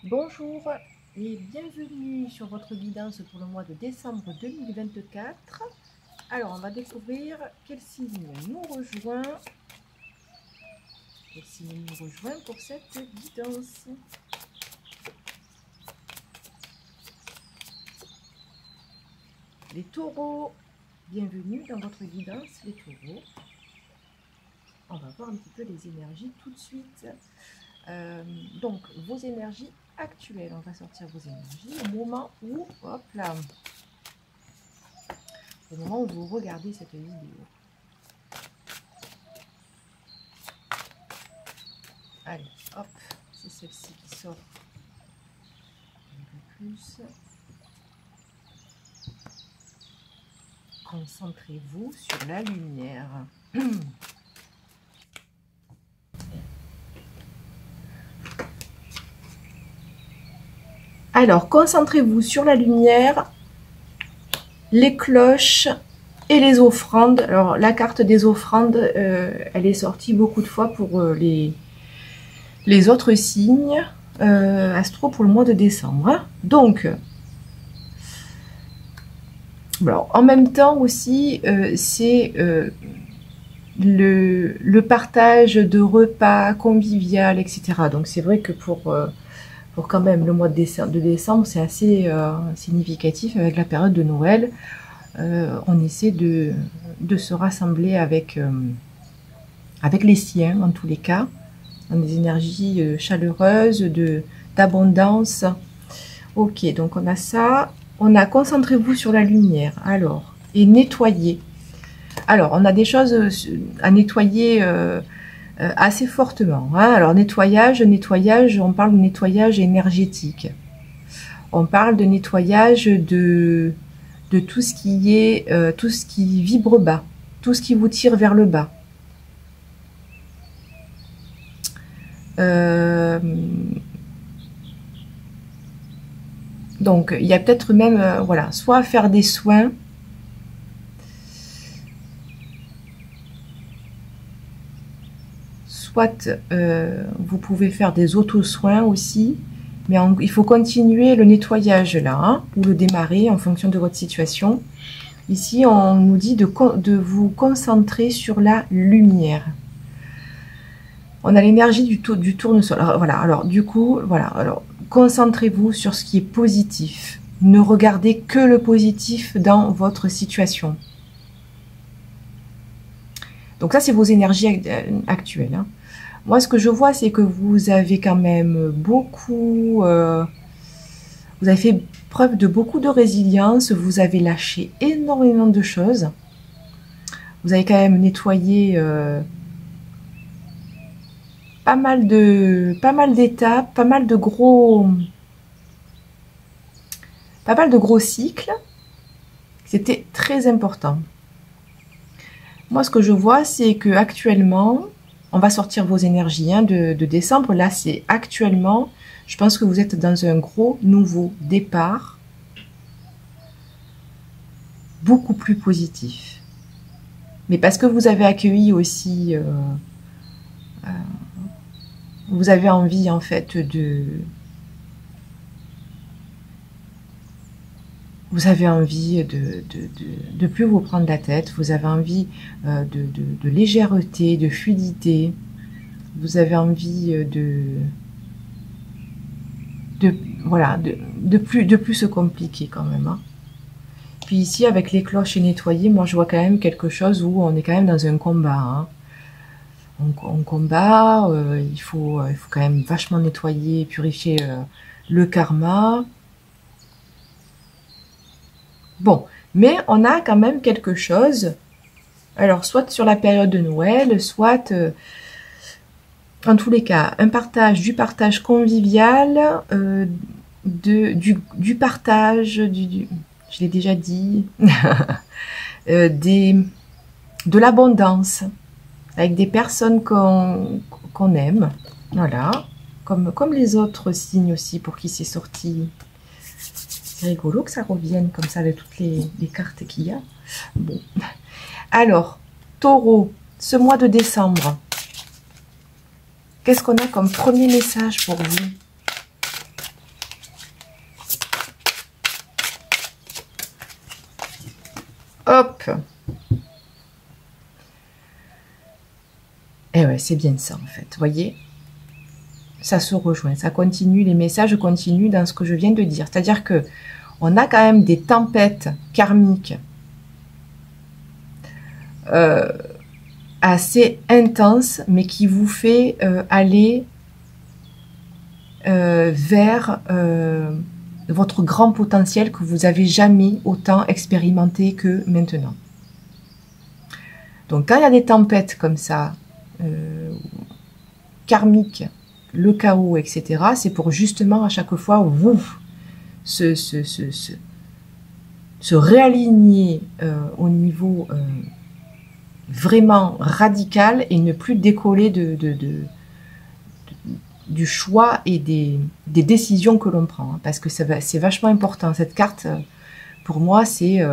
Bonjour et bienvenue sur votre guidance pour le mois de décembre 2024. Alors, on va découvrir quel signe nous rejoint. Quel signe nous rejoint pour cette guidance. Les taureaux, bienvenue dans votre guidance, les taureaux. On va voir un petit peu les énergies tout de suite. Donc, vos énergies actuelles, on va sortir vos énergies au moment où, hop là, au moment où vous regardez cette vidéo. Allez, hop, c'est celle-ci qui sort un peu plus. Concentrez-vous sur la lumière. Alors, concentrez-vous sur la lumière, les cloches et les offrandes. Alors, la carte des offrandes, elle est sortie beaucoup de fois pour les autres signes astro pour le mois de décembre. Hein. Donc, alors, en même temps aussi, c'est le partage de repas convivial, etc. Donc, c'est vrai que pour quand même le mois de décembre, c'est assez significatif avec la période de Noël. On essaie de se rassembler avec les siens, en tous les cas, dans des énergies chaleureuses, d'abondance. Ok, donc on a ça. On a concentrez-vous sur la lumière, alors, et nettoyer. Alors, on a des choses à nettoyer assez fortement. Hein. Alors, nettoyage, on parle de nettoyage énergétique. On parle de nettoyage de tout ce qui est, tout ce qui vibre bas, tout ce qui vous tire vers le bas. Donc, il y a peut-être même, voilà, soit faire des soins, soit vous pouvez faire des auto-soins aussi, mais il faut continuer le nettoyage là, hein, ou le démarrer en fonction de votre situation. Ici, on nous dit de vous concentrer sur la lumière. On a l'énergie du tournesol. Alors, voilà, alors du coup, voilà, alors concentrez-vous sur ce qui est positif. Ne regardez que le positif dans votre situation. Donc ça, c'est vos énergies actuelles. Hein. Moi, ce que je vois, c'est que vous avez quand même beaucoup... vous avez fait preuve de beaucoup de résilience. Vous avez lâché énormément de choses. Vous avez quand même nettoyé pas mal d'étapes, pas mal de gros cycles. C'était très important. Moi, ce que je vois, c'est que actuellement, on va sortir vos énergies hein, de décembre. Là, c'est actuellement, je pense que vous êtes dans un gros nouveau départ, beaucoup plus positif. Mais parce que vous avez accueilli aussi, vous avez envie en fait vous avez envie de plus vous prendre la tête, vous avez envie de légèreté, de fluidité, vous avez envie voilà, de plus se compliquer quand même. Hein. Puis ici, avec les cloches et nettoyer, moi je vois quand même quelque chose où on est quand même dans un combat. Hein. On combat, il faut quand même vachement nettoyer, purifier le karma. Bon, mais on a quand même quelque chose, alors soit sur la période de Noël, soit, en tous les cas, du partage convivial, du partage, je l'ai déjà dit, de l'abondance, avec des personnes qu'on aime, voilà, comme les autres signes aussi pour qui c'est sorti. C'est rigolo que ça revienne comme ça avec toutes les cartes qu'il y a. Bon. Alors, Taureau, ce mois de décembre, qu'est-ce qu'on a comme premier message pour vous? Hop. Et ouais, c'est bien ça en fait. Vous voyez, ça se rejoint, ça continue, les messages continuent dans ce que je viens de dire. C'est-à-dire que on a quand même des tempêtes karmiques assez intenses, mais qui vous fait aller vers votre grand potentiel que vous avez jamais autant expérimenté que maintenant. Donc quand il y a des tempêtes comme ça, karmiques, le chaos, etc., c'est pour justement à chaque fois se réaligner au niveau vraiment radical et ne plus décoller du choix et des décisions que l'on prend. Parce que c'est vachement important. Cette carte, pour moi, c'est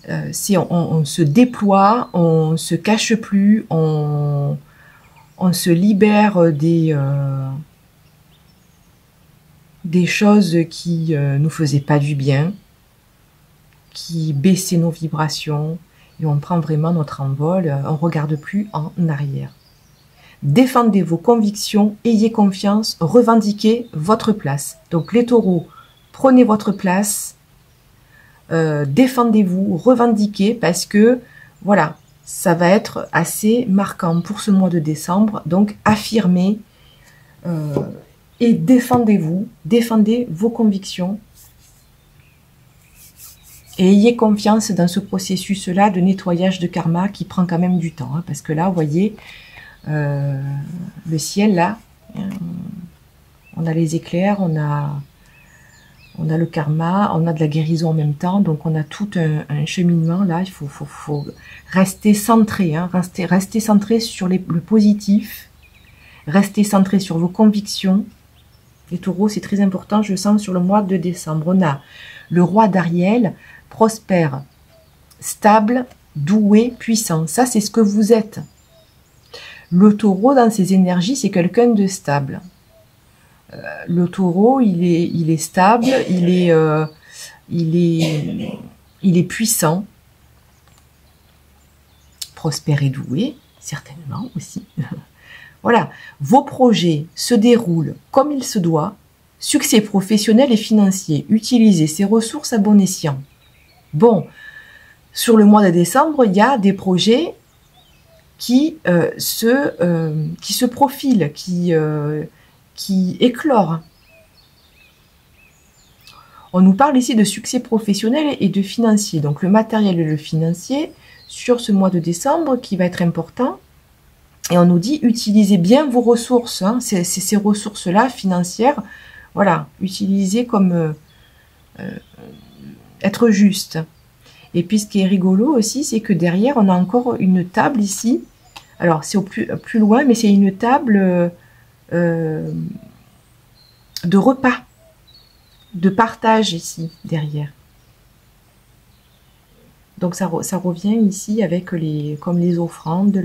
on se déploie, on se cache plus, on se libère des choses qui nous faisaient pas du bien, qui baissaient nos vibrations, et on prend vraiment notre envol, on regarde plus en arrière. Défendez vos convictions, ayez confiance, revendiquez votre place. Donc les taureaux, prenez votre place, défendez-vous, revendiquez, parce que voilà, ça va être assez marquant pour ce mois de décembre. Donc affirmez et défendez-vous, défendez vos convictions et ayez confiance dans ce processus-là de nettoyage de karma qui prend quand même du temps, hein, parce que là, vous voyez, le ciel là, on a les éclairs, on a le karma, on a de la guérison en même temps, donc on a tout un cheminement là. Il faut rester centré, hein, rester centré sur le positif, rester centré sur vos convictions. Les taureaux, c'est très important, je sens sur le mois de décembre. On a le roi d'Ariel, prospère, stable, doué, puissant. Ça, c'est ce que vous êtes. Le taureau, dans ses énergies, c'est quelqu'un de stable. Le taureau, il est stable, il est puissant, prospère et doué, certainement aussi. Voilà, vos projets se déroulent comme il se doit, succès professionnel et financier, utilisez ces ressources à bon escient. Bon, sur le mois de décembre, il y a des projets qui se profilent, qui éclorent. On nous parle ici de succès professionnel et de financier. Donc le matériel et le financier sur ce mois de décembre qui va être important. Et on nous dit utilisez bien vos ressources, hein, ces ressources-là financières. Voilà, utilisez comme être juste. Et puis ce qui est rigolo aussi, c'est que derrière, on a encore une table ici. Alors c'est plus loin, mais c'est une table de repas, de partage ici, derrière. Donc ça revient ici avec comme les offrandes,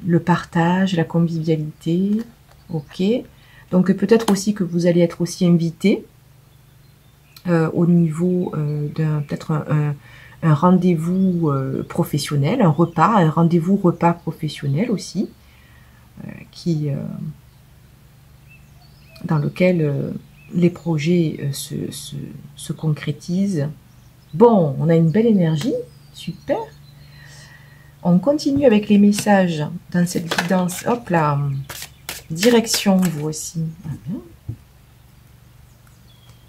le partage, la convivialité. Ok. Donc peut-être aussi que vous allez être aussi invité au niveau d'un peut-être un rendez-vous professionnel, un rendez-vous repas professionnel aussi, dans lequel les projets se concrétisent. Bon, on a une belle énergie, super. On continue avec les messages dans cette guidance. Hop là, direction vous aussi.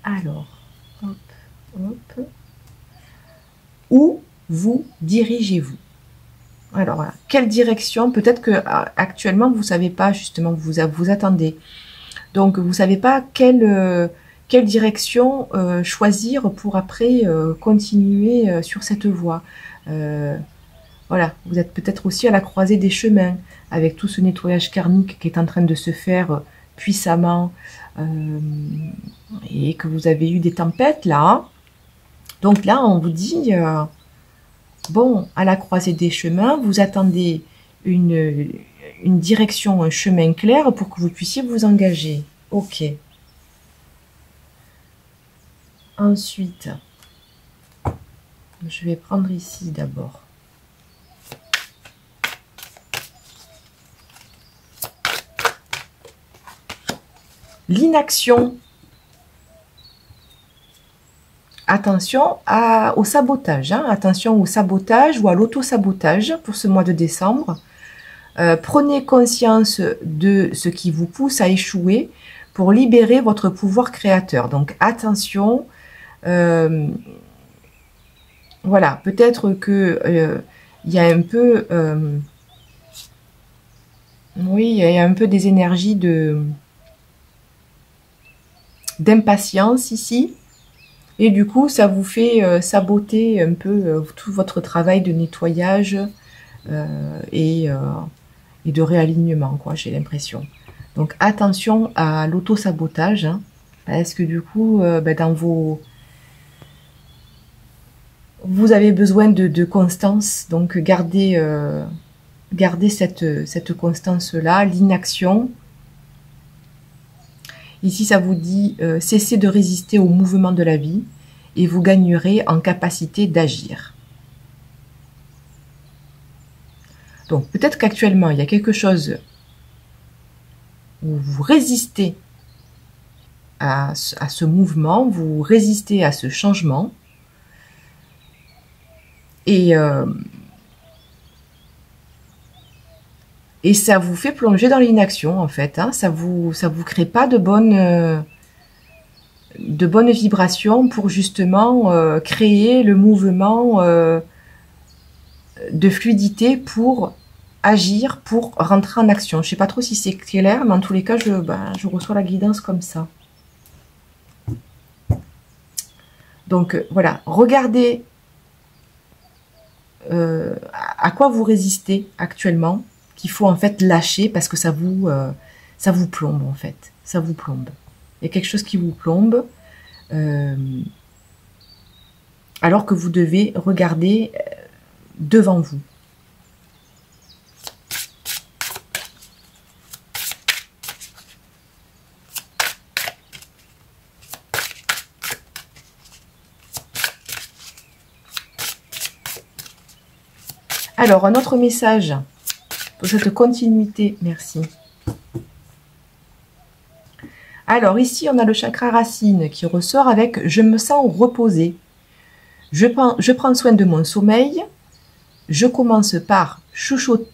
Alors, hop, hop. Où vous dirigez-vous? Alors voilà, quelle direction? Peut-être que actuellement vous savez pas justement, vous attendez. Donc vous savez pas quelle direction choisir pour après continuer sur cette voie. Voilà, vous êtes peut-être aussi à la croisée des chemins avec tout ce nettoyage karmique qui est en train de se faire puissamment et que vous avez eu des tempêtes là. Donc là, on vous dit, bon, à la croisée des chemins, vous attendez une direction, un chemin clair pour que vous puissiez vous engager. Ok. Ensuite, je vais prendre ici d'abord. L'inaction. Attention au sabotage, hein. Attention au sabotage ou à l'auto-sabotage pour ce mois de décembre. Prenez conscience de ce qui vous pousse à échouer pour libérer votre pouvoir créateur. Donc attention, voilà, peut-être que il y a un peu, oui, il y a un peu des énergies d'impatience ici. Et du coup, ça vous fait saboter un peu tout votre travail de nettoyage et de réalignement, quoi, j'ai l'impression. Donc, attention à l'auto-sabotage, hein, parce que du coup, dans vous avez besoin de constance, donc gardez cette constance-là, l'inaction. Ici, ça vous dit cessez de résister au mouvement de la vie et vous gagnerez en capacité d'agir. Donc, peut-être qu'actuellement, il y a quelque chose où vous résistez à ce mouvement, vous résistez à ce changement. Et ça vous fait plonger dans l'inaction, en fait. Hein. Ça vous crée pas de bonnes vibrations pour justement créer le mouvement de fluidité pour agir, pour rentrer en action. Je sais pas trop si c'est clair, mais en tous les cas, je reçois la guidance comme ça. Donc voilà, regardez à quoi vous résistez actuellement, qu'il faut en fait lâcher parce que ça vous plombe en fait, ça vous plombe. Il y a quelque chose qui vous plombe, alors que vous devez regarder devant vous. Alors, un autre message pour cette continuité, merci. Alors, ici, on a le chakra racine qui ressort avec « Je me sens reposé. Je prends soin de mon sommeil. Je commence par chuchoter,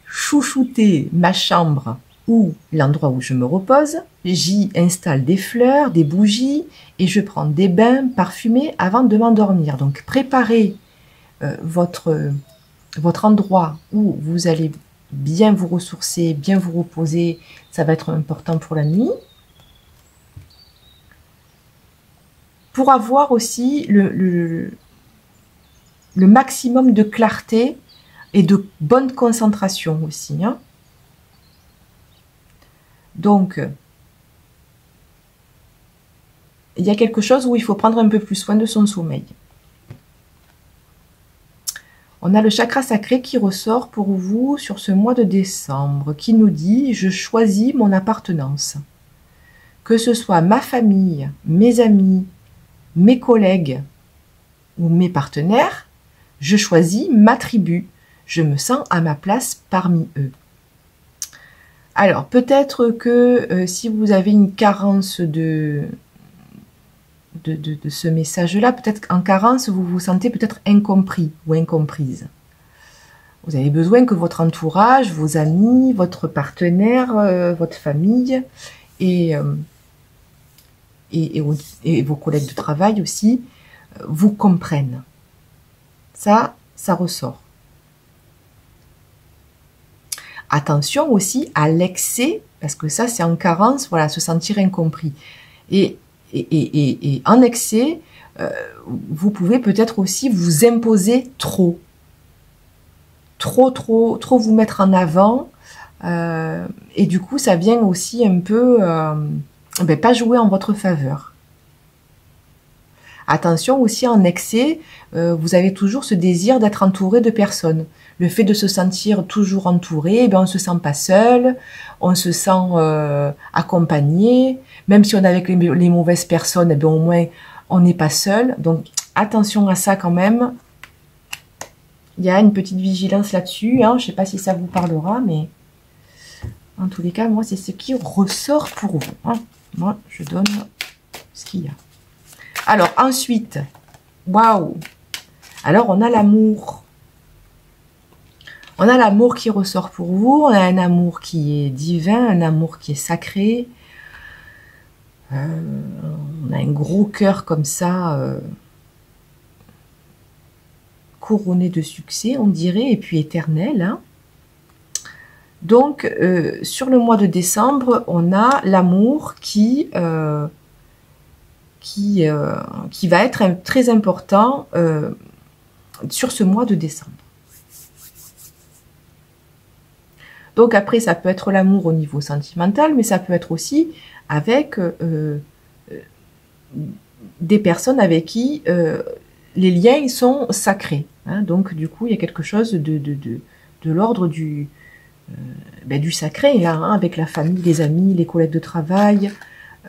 chouchouter ma chambre ou l'endroit où je me repose. J'y installe des fleurs, des bougies et je prends des bains parfumés avant de m'endormir. Donc, préparez votre endroit où vous allez bien vous ressourcer, bien vous reposer. Ça va être important pour la nuit. Pour avoir aussi le maximum de clarté et de bonne concentration aussi. Hein. Donc, il y a quelque chose où il faut prendre un peu plus soin de son sommeil. On a le chakra sacré qui ressort pour vous sur ce mois de décembre, qui nous dit « Je choisis mon appartenance ». Que ce soit ma famille, mes amis, mes collègues ou mes partenaires, je choisis ma tribu. Je me sens à ma place parmi eux. Alors, peut-être que si vous avez une carence de ce message-là, peut-être qu'en carence, vous vous sentez peut-être incompris ou incomprise. Vous avez besoin que votre entourage, vos amis, votre partenaire, votre famille et vos collègues de travail aussi vous comprennent. Ça ressort. Attention aussi à l'excès, parce que ça c'est en carence, voilà, se sentir incompris. Et en excès, vous pouvez peut-être aussi vous imposer trop vous mettre en avant, et du coup ça vient aussi un peu pas jouer en votre faveur. Attention aussi en excès, vous avez toujours ce désir d'être entouré de personnes. le fait de se sentir toujours entouré, eh ben on se sent pas seul, on se sent accompagné, même si on est avec les mauvaises personnes, eh ben au moins on n'est pas seul. Donc attention à ça quand même. Il y a une petite vigilance là-dessus, hein. Je sais pas si ça vous parlera, mais en tous les cas, moi c'est ce qui ressort pour vous, hein. Moi je donne ce qu'il y a. Alors ensuite, waouh! Alors on a l'amour. On a l'amour qui ressort pour vous, on a un amour qui est divin, un amour qui est sacré. On a un gros cœur comme ça, couronné de succès, on dirait, et puis éternel, hein. Donc, sur le mois de décembre, on a l'amour qui va être très important sur ce mois de décembre. Donc après, ça peut être l'amour au niveau sentimental, mais ça peut être aussi avec des personnes avec qui les liens ils sont sacrés, hein. Donc du coup, il y a quelque chose de l'ordre du sacré, là, hein, avec la famille, les amis, les collègues de travail,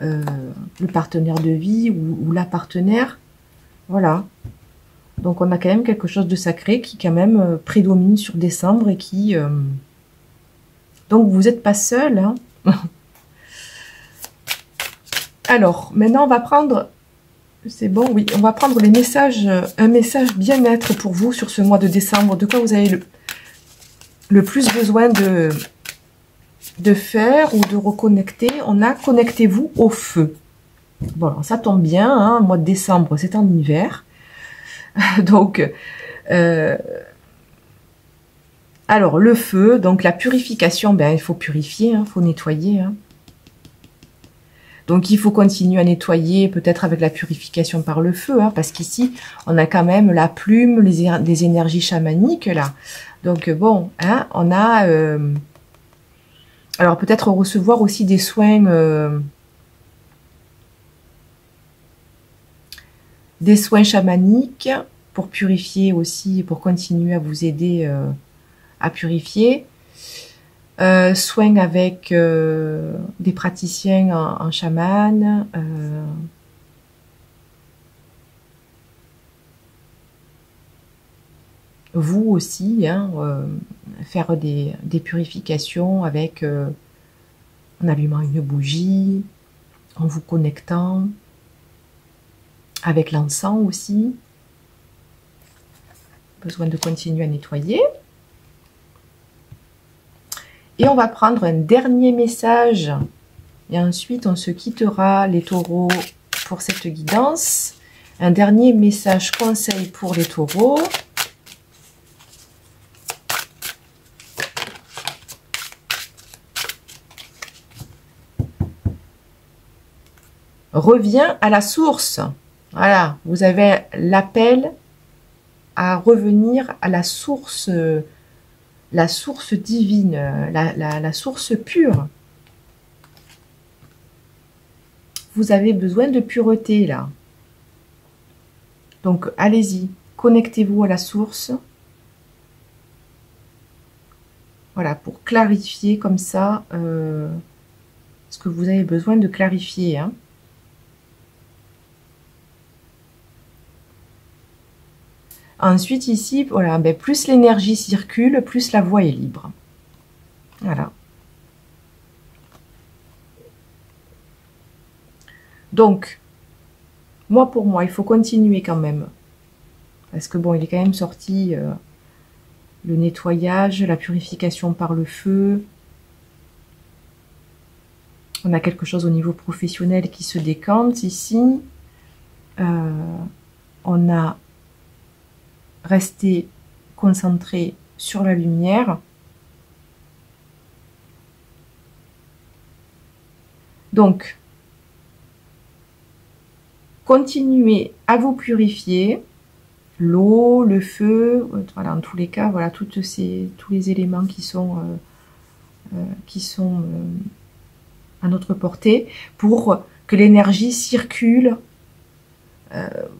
le partenaire de vie ou la partenaire. Voilà. Donc on a quand même quelque chose de sacré qui quand même prédomine sur décembre et qui... Donc vous n'êtes pas seul, hein. Alors, maintenant on va prendre... C'est bon, oui. On va prendre les messages, un message bien-être pour vous sur ce mois de décembre. De quoi vous avez le plus besoin de faire ou de reconnecter. On a connectez-vous au feu. Bon, ça tombe bien, hein, mois de décembre, c'est en hiver. Donc, alors le feu, donc la purification, ben il faut purifier, il faut nettoyer, hein. Donc il faut continuer à nettoyer, peut-être avec la purification par le feu, hein, parce qu'ici on a quand même la plume, des énergies chamaniques là. Donc bon, hein, on a alors peut-être recevoir aussi des soins chamaniques pour purifier aussi, pour continuer à vous aider à purifier. Soins avec des praticiens en chaman. Vous aussi, hein, faire des purifications avec en allumant une bougie, en vous connectant, avec l'encens aussi. Besoin de continuer à nettoyer. Et on va prendre un dernier message. Et ensuite, on se quittera, les taureaux, pour cette guidance. Un dernier message conseil pour les taureaux. Reviens à la source. Voilà, vous avez l'appel à revenir à la source divine, la source pure. Vous avez besoin de pureté là. Donc allez-y, connectez-vous à la source. Voilà, pour clarifier comme ça ce que vous avez besoin de clarifier, hein. Ensuite, ici, voilà, ben, plus l'énergie circule, plus la voie est libre. Voilà. Donc, pour moi, il faut continuer quand même. Parce que bon, il est quand même sorti le nettoyage, la purification par le feu. On a quelque chose au niveau professionnel qui se décante ici. On a resté concentré sur la lumière. Donc, continuez à vous purifier. L'eau, le feu, voilà, en tous les cas, voilà, tous les éléments qui sont à notre portée pour que l'énergie circule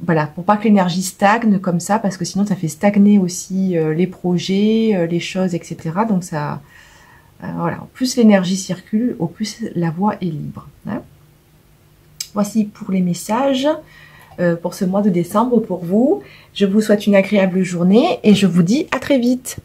Voilà, pour pas que l'énergie stagne comme ça, parce que sinon ça fait stagner aussi les projets, les choses, etc. Donc ça, voilà, au plus l'énergie circule, au plus la voie est libre. Hein. Voici pour les messages pour ce mois de décembre pour vous. Je vous souhaite une agréable journée et je vous dis à très vite.